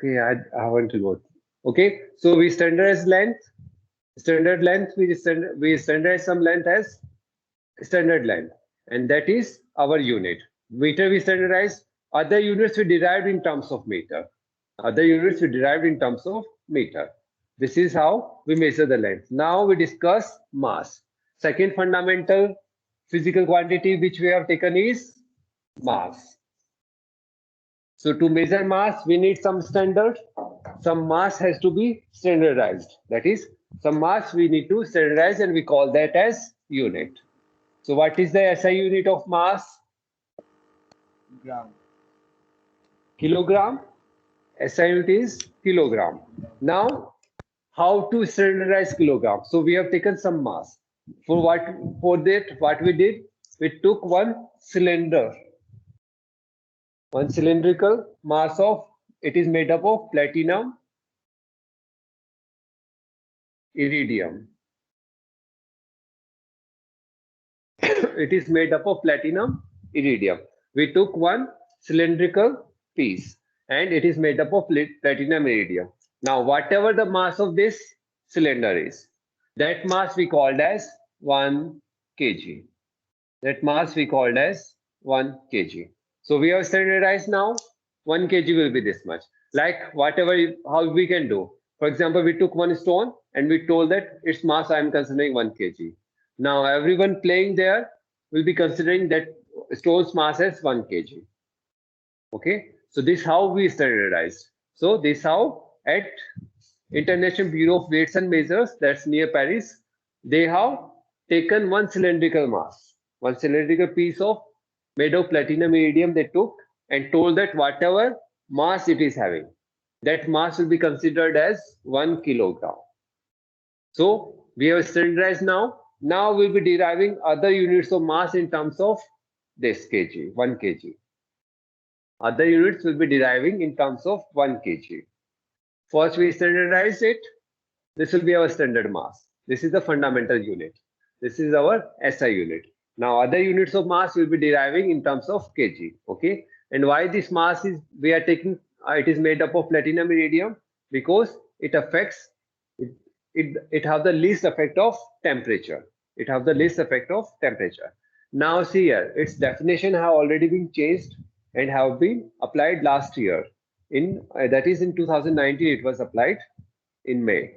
Okay, I want to go. Okay, so we standardize length. Standard length, we standardize some length as standard length, and that is our unit. Meter we standardize. Other units we derived in terms of meter. Other units we derived in terms of meter. This is how we measure the length. Now we discuss mass. Second fundamental physical quantity which we have taken is mass. So to measure mass, we need some standard. Some mass has to be standardized. That is, some mass we need to standardize, and we call that as unit. So what is the SI unit of mass? Gram. Kilogram. SI unit is kilogram. Now, how to standardize kilogram? So we have taken some mass. For that, what we did, we took one cylinder, one cylindrical mass of, it is made up of platinum, iridium. It is made up of platinum, iridium. We took one cylindrical piece and it is made up of platinum, iridium. Now, whatever the mass of this cylinder is, that mass we called as 1 kg. That mass we called as 1 kg. So we have standardized now 1 kg will be this much. Like whatever, how we can do. For example, we took one stone and we told that its mass I am considering 1 kg. Now everyone playing there will be considering that stone's mass as 1 kg. Okay, so this how we standardized. So this how at International Bureau of Weights and Measures, that's near Paris, they have taken one cylindrical mass, one cylindrical piece of made of platinum iridium they took and told that whatever mass it is having, that mass will be considered as 1 kilogram. So we have standardized now. Now we'll be deriving other units of mass in terms of this kg, 1 kg. Other units will be deriving in terms of 1 kg. First we standardize it. This will be our standard mass. This is the fundamental unit. This is our SI unit. Now other units of mass will be deriving in terms of kg. Okay. And why this mass is we are taking it is made up of platinum iridium because it affects it have the least effect of temperature. It have the least effect of temperature. Now see here, its definition have already been changed and have been applied last year. In that is in 2019 it was applied in May.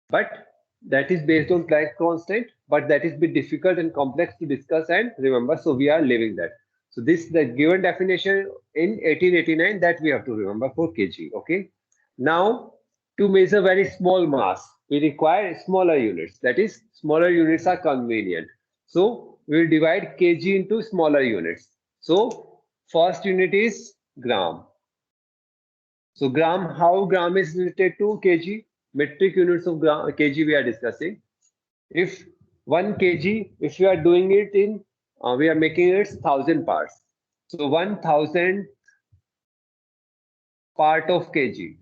But that is based on Planck constant, but that is a bit difficult and complex to discuss and remember. So we are leaving that. So this the given definition in 1889 that we have to remember for kg. Okay. Now to measure very small mass, we require smaller units. That is, smaller units are convenient. So we will divide kg into smaller units. So first unit is gram. So gram, how gram is related to kg? Metric units of gram, kg we are discussing. If 1 kg, if we are doing it in, we are making it 1000 parts. So 1000 part of kg,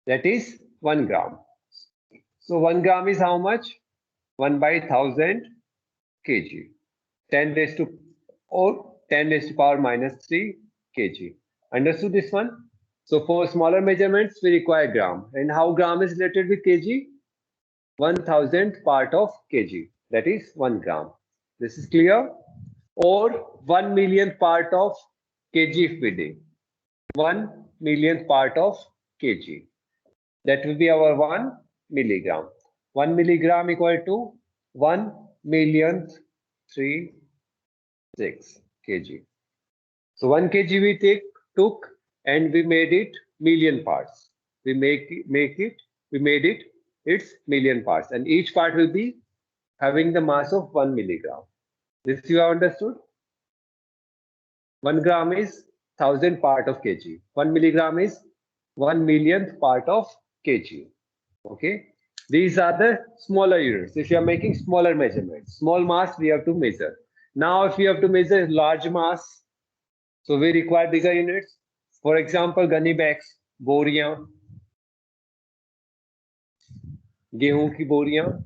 that is 1 gram. So 1 gram is how much? 1 by 1000 kg. 10 raised to or 10 raised to power minus 3 kg. Understood this one? So for smaller measurements, we require gram. And how gram is related with kg? 1000th part of kg. That is 1 gram. This is clear? Or 1 millionth part of kg if we do. 1 millionth part of kg. That will be our 1 milligram. 1 milligram equal to 1 millionth 36 kg. So 1 kg we took and we made it million parts. We made it its million parts, and each part will be having the mass of 1 milligram. This you have understood? 1 gram is 1000 part of kg. 1 milligram is 1 millionth part of kg. Okay. These are the smaller units. If you are making smaller measurements, small mass we have to measure. Now, if you have to measure large mass, so we require bigger units. For example, gunny bags, बोरियां, गेहूं की बोरियां,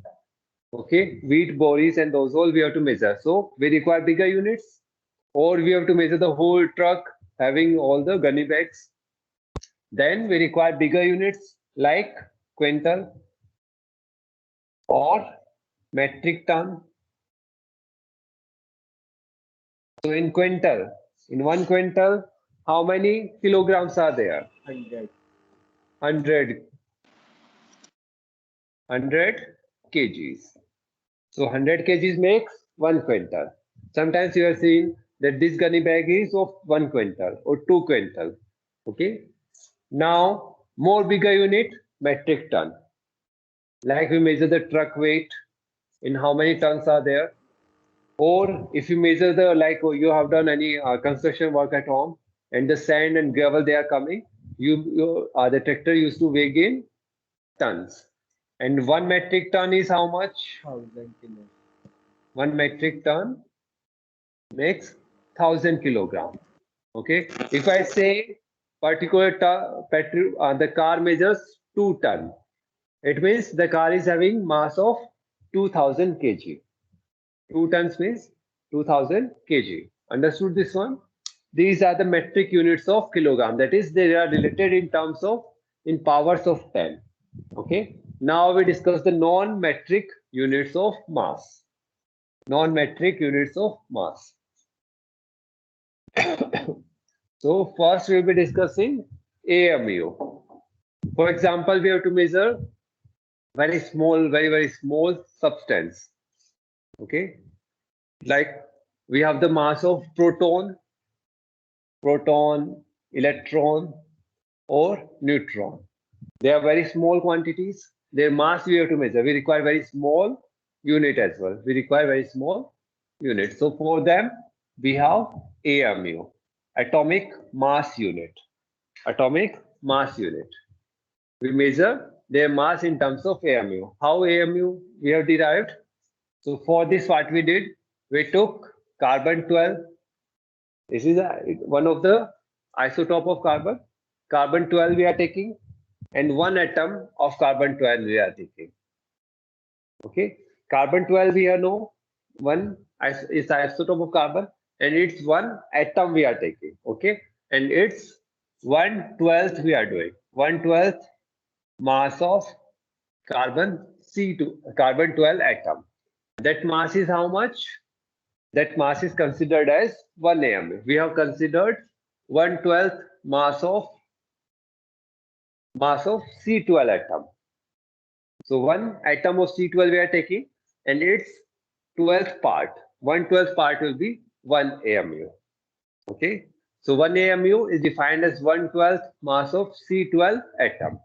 okay, wheat bories and those all we have to measure. So we require bigger units, or we have to measure the whole truck having all the gunny bags. Then we require bigger units like quintal or metric ton. So in quintal, in 1 quintal, how many kilograms are there? 100. 100 kgs. So 100 kgs makes 1 quintal. Sometimes you have seen that this gunny bag is of 1 quintal or 2 quintal. Okay. Now more bigger unit, metric ton. Like we measure the truck weight in how many tons are there. Or if you measure the like you have done any construction work at home and the sand and gravel they are coming, the tractor used to weigh in tons. And 1 metric ton is how much? 1000 kilos. 1 metric ton makes 1,000 kilogram. Okay. If I say the car measures 2 ton, it means the car is having mass of 2000 kg. 2 tons means 2000 kg. Understood this one? These are the metric units of kilogram. That is, they are related in terms of in powers of 10. Okay. Now we discuss the non-metric units of mass. Non-metric units of mass. So first we'll be discussing AMU. For example, we have to measure very small, very small substance. Okay. Like we have the mass of proton, electron, or neutron. They are very small quantities. Their mass we have to measure. We require very small unit as well. We require very small unit. So for them, we have AMU, atomic mass unit. Atomic mass unit. We measure their mass in terms of AMU. How AMU we have derived? So for this, what we did, we took carbon 12. This is one of the isotope of carbon. Carbon 12 we are taking, and one atom of carbon 12 we are taking. Okay, carbon 12 we know one is isotope of carbon, and it's one atom we are taking. Okay, and it's 1/12 we are doing 1/12 mass of carbon C2 carbon 12 atom. That mass is how much? That mass is considered as 1 AMU. We have considered 1/12 mass of C12 atom. So one atom of C12 we are taking, and its 12th part. 1/12 part will be 1 AMU. Okay. So 1 AMU is defined as 1/12 mass of C12 atom.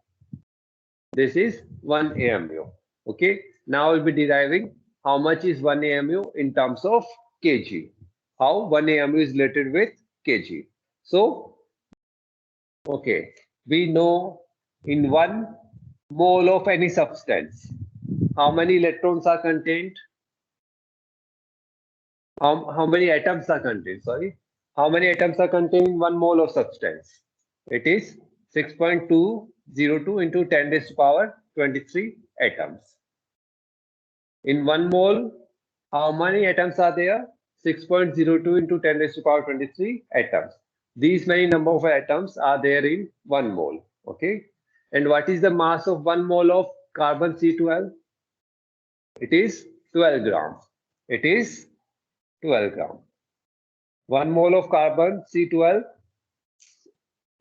This is 1 AMU. Okay. Now we'll be deriving how much is 1 AMU in terms of kg. How 1 AMU is related with kg. So, okay, we know in 1 mole of any substance, how many electrons are contained? How many atoms are contained? Sorry. How many atoms are contained in 1 mole of substance? It is 6.202 into 10 raised to power 23 atoms. In 1 mole, how many atoms are there? 6.02 into 10 raised to power 23 atoms. These many number of atoms are there in 1 mole. Okay. And what is the mass of 1 mole of carbon C12? It is 12 grams. It is 12 gram. 1 mole of carbon C12,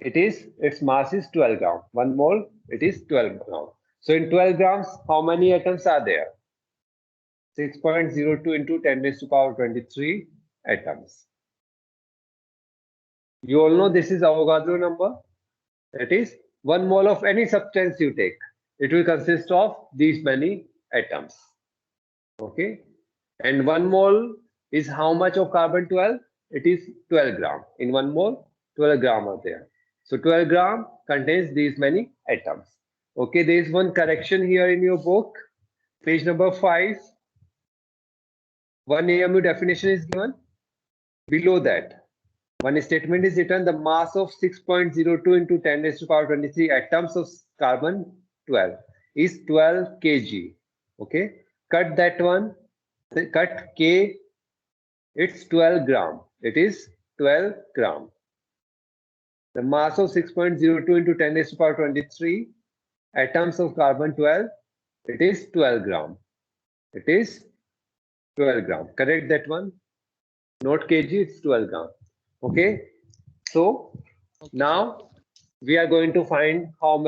its mass is 12 gram. 1 mole, it is 12 gram. So in 12 grams, how many atoms are there? 6.02 into 10 raised to power 23 atoms. You all know this is Avogadro number. That is 1 mole of any substance you take. It will consist of these many atoms. Okay. And 1 mole is how much of carbon 12? It is 12 gram. In 1 mole, 12 gram are there. So 12 gram contains these many atoms. Okay, there is one correction here in your book. Page number 5. 1 AMU definition is given. Below that, one statement is written: the mass of 6.02 into 10 raised to power 23 atoms of carbon 12 is 12 kg. Okay, cut that one. Cut K, it's 12 gram. It is 12 gram. The mass of 6.02 into 10 raised to power 23 atoms of carbon 12, it is 12 gram. It is 12 gram. Correct that one? Not kg, it's 12 gram. Okay. So now we are going to find how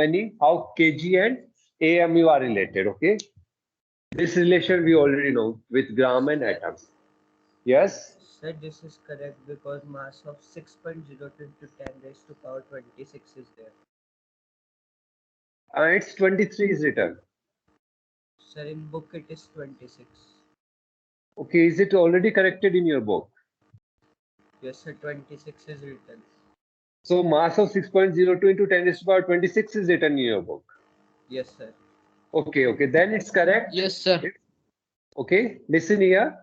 kg and AMU are related. Okay. This relation we already know with gram and atoms. Yes. Sir, this is correct because mass of 6.02 into 10 raised to power 26 is there. It's 23 is written. Sir, in book it is 26. Okay. Is it already corrected in your book? Yes, sir, 26 is written. So mass of 6.02 into 10 raised to power 26 is written in your book. Yes, sir. Okay. Okay. Then it's correct. Yes, sir. Okay. Listen here.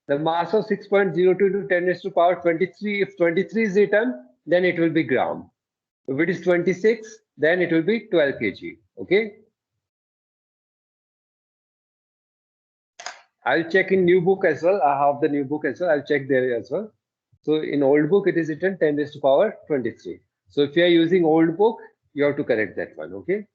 The mass of 6.02 into 10 raised to power 23. If 23 is written, then it will be gram. If it is 26, then it will be 12 kg. Okay. I'll check in new book as well. I have the new book as well. I'll check there as well. So in old book, it is written 10 raised to power 23. So if you are using old book, you have to correct that one. Okay.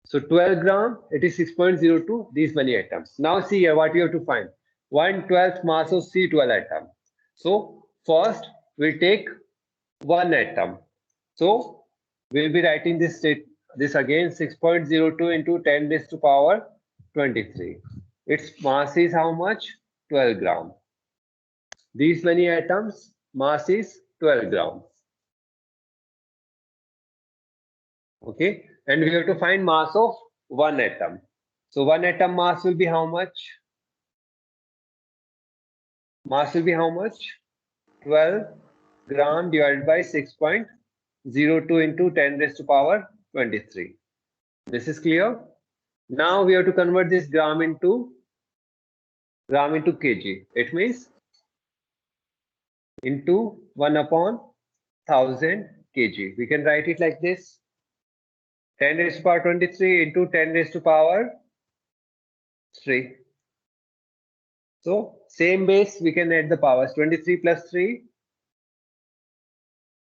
So 12 gram, it is 6.02, these many atoms. Now see here what you have to find. 1/12 mass of C12 atom. So first we'll take one atom. So we'll be writing this again 6.02 into 10 raised to power 23. Its mass is how much? 12 gram. These many atoms, mass is 12 gram. Okay, and we have to find mass of one atom. So one atom mass will be how much? Mass will be how much? 12 gram divided by 6.02 into 10 raised to power 23. This is clear. Now we have to convert this gram into kg. It means into 1/1000 kg. We can write it like this. 10 raised to power 23 into 10 raised to power 3. So same base, we can add the powers. 23 plus 3,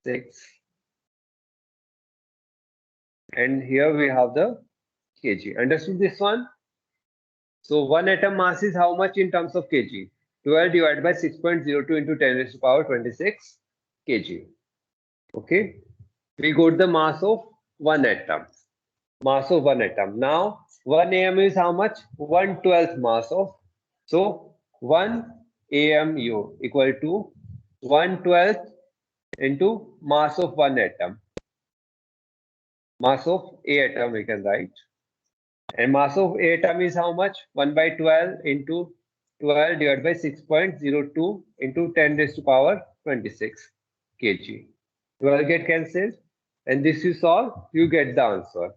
6. And here we have the kg. Understood this one? So one atom mass is how much in terms of kg? 12 divided by 6.02 into 10 raised to power 26 kg. Okay. We got the mass of one atom. Mass of one atom. Now 1 AMU is how much? 1/12 mass of. So 1 AMU equal to 1/12 into mass of one atom. Mass of A atom we can write. And mass of A atom is how much? 1/12 into 12 divided by 6.02 into 10 raised to power 26 kg. 12 get cancelled. And this you solve, you get the answer.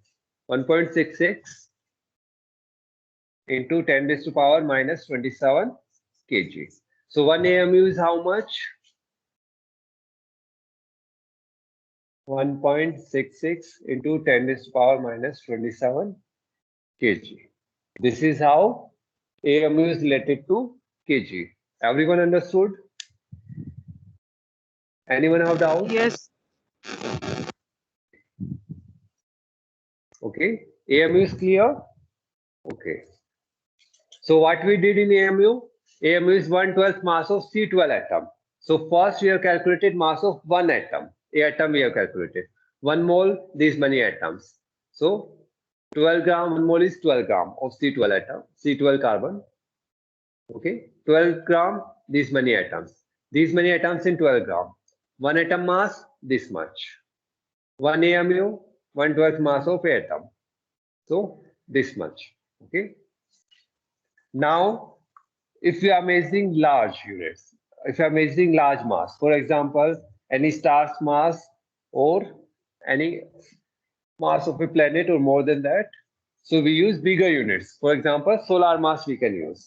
1.66 into 10 raised to power minus 27 kg. So 1 AMU is how much? 1.66 into 10 raised to power minus 27 kg. This is how AMU is related to kg. Everyone understood? Anyone have doubt? Yes. Okay. AMU is clear? Okay. So what we did in AMU? AMU is 1/12 mass of C12 atom. So first we have calculated mass of one atom. A atom we have calculated. 1 mole, these many atoms. So 12 gram, 1 mole is 12 gram of C12 atom, C12 carbon. Okay, 12 gram, these many atoms. These many atoms in 12 gram. One atom mass, this much. 1 AMU, 1/12 mass of atom. So this much. Okay. Now, if you are measuring large units, if you are measuring large mass, for example, any star's mass or any mass of a planet or more than that, so we use bigger units. For example, solar mass we can use.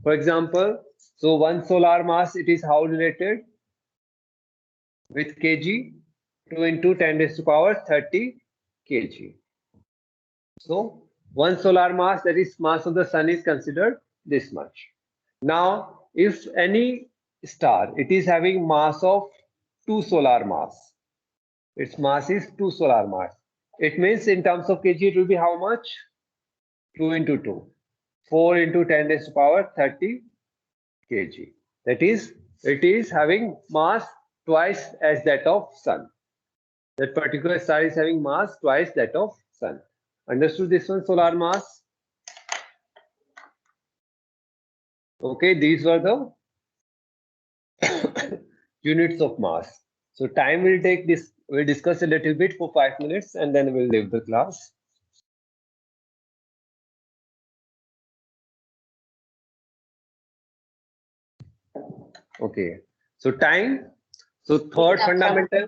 For example, so one solar mass, it is how related with kg, 2 into 10 raised to power 30 kg. So one solar mass, that is mass of the sun, is considered this much. Now, if any star, it is having mass of 2 solar mass. Its mass is 2 solar mass. It means in terms of kg, it will be how much? 2 into 2. 4 into 10 raised to power 30 kg. That is, it is having mass twice as that of Sun. That particular star is having mass twice that of Sun. Understood this one, solar mass? Okay, these were the units of mass. So time will take this, we'll discuss a little bit for 5 minutes and then we'll leave the class. Okay, so time. So third fundamental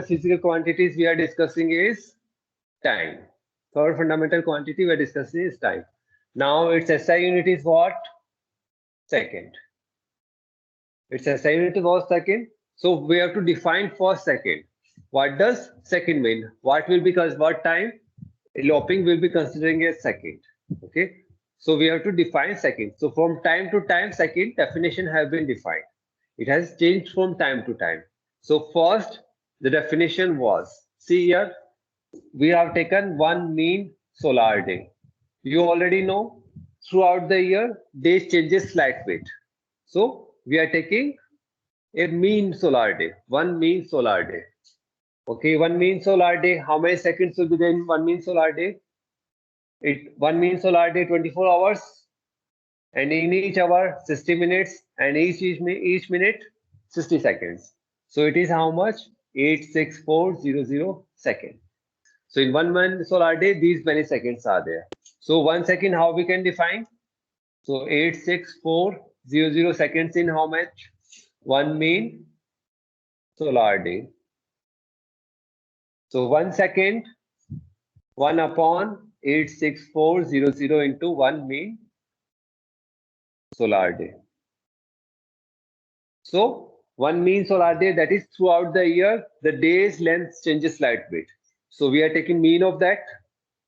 physical quantities we are discussing is time. Third fundamental quantity we are discussing is time. Now its SI unit is what? Second. Its SI unit was second. So we have to define first second. What does second mean? What will be what time? Eloping will be considering as second. Okay. So we have to define second. So from time to time, second definition have been defined. It has changed from time to time. So first, the definition was, see here, we have taken one mean solar day. You already know throughout the year, days changes slight bit. So we are taking a mean solar day, one mean solar day. Okay, one mean solar day. How many seconds will be there in one mean solar day? One mean solar day 24 hours, and in each hour 60 minutes, and each minute 60 seconds. So it is how much? 86400 seconds. So in one mean solar day, these many seconds are there. So 1 second, how we can define? So 86400 seconds in how much? One mean solar day. So 1 second, 1 upon 86400 into 1 mean solar day. So 1 mean solar day, that is throughout the year, the day's length changes slight bit. So we are taking mean of that,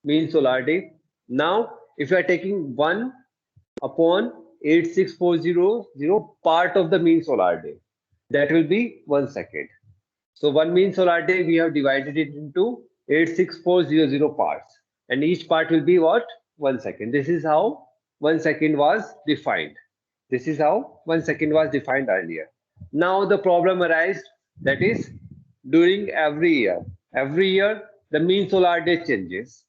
mean solar day. Now, if you are taking 1 upon 86400 part of the mean solar day, that will be 1 second. So 1 mean solar day, we have divided it into 86400 parts, and each part will be what? 1 second. This is how 1 second was defined. This is how 1 second was defined earlier. Now the problem arises, that is, during every year the mean solar day changes.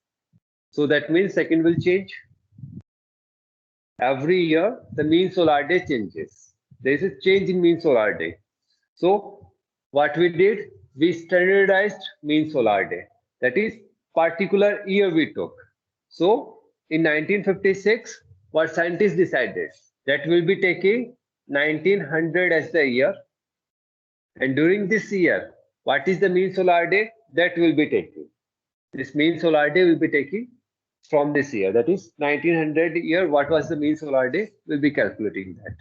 So that means second will change. Every year the mean solar day changes. There is a change in mean solar day. So what we did, we standardized mean solar day. That is, particular year we took. So in 1956, what scientists decided, that we'll be taking 1900 as the year, and during this year, what is the mean solar day that we'll be taking? This mean solar day will be taking from this year. That is 1900 year. What was the mean solar day? We'll be calculating that.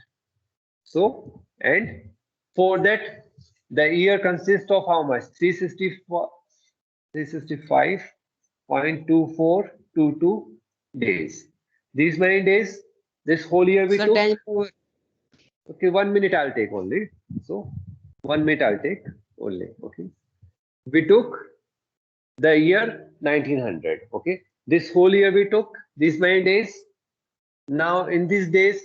So, and for that, the year consists of how much? 365.2422 days. These many days, this whole year we took. Okay, 1 minute I'll take only. So 1 minute I'll take only. Okay, we took the year 1900. Okay, this whole year we took these many days. Now in these days,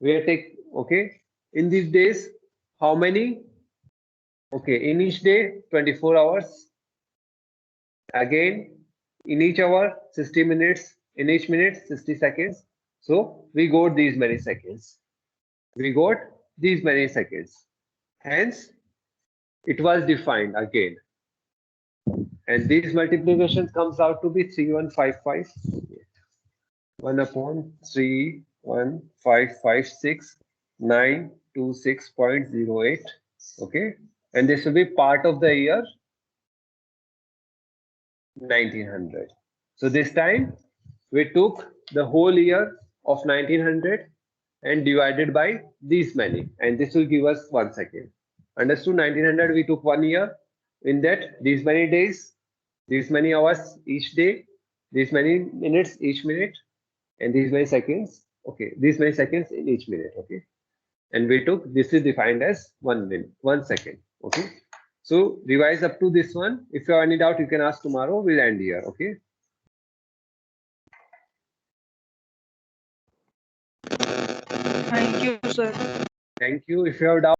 we are take, okay, in these days, how many? Okay, in each day 24 hours. Again, in each hour 60 minutes. In each minute 60 seconds. So we got these many seconds. We got these many seconds. Hence, it was defined again. And these multiplications comes out to be 3155. 1 upon 31556.926.08. Okay, and this will be part of the year 1900. So this time we took the whole year of 1900 and divided by these many, and this will give us 1 second. Understood? 1900 we took 1 year. In that, these many days, these many hours each day, these many minutes each minute, and these many seconds. Okay, these many seconds in each minute. Okay, and we took this is defined as 1 second. Okay, so revise up to this one. If you have any doubt, you can ask tomorrow. We'll end here. Okay. Thank you, sir. Thank you. If you have doubt.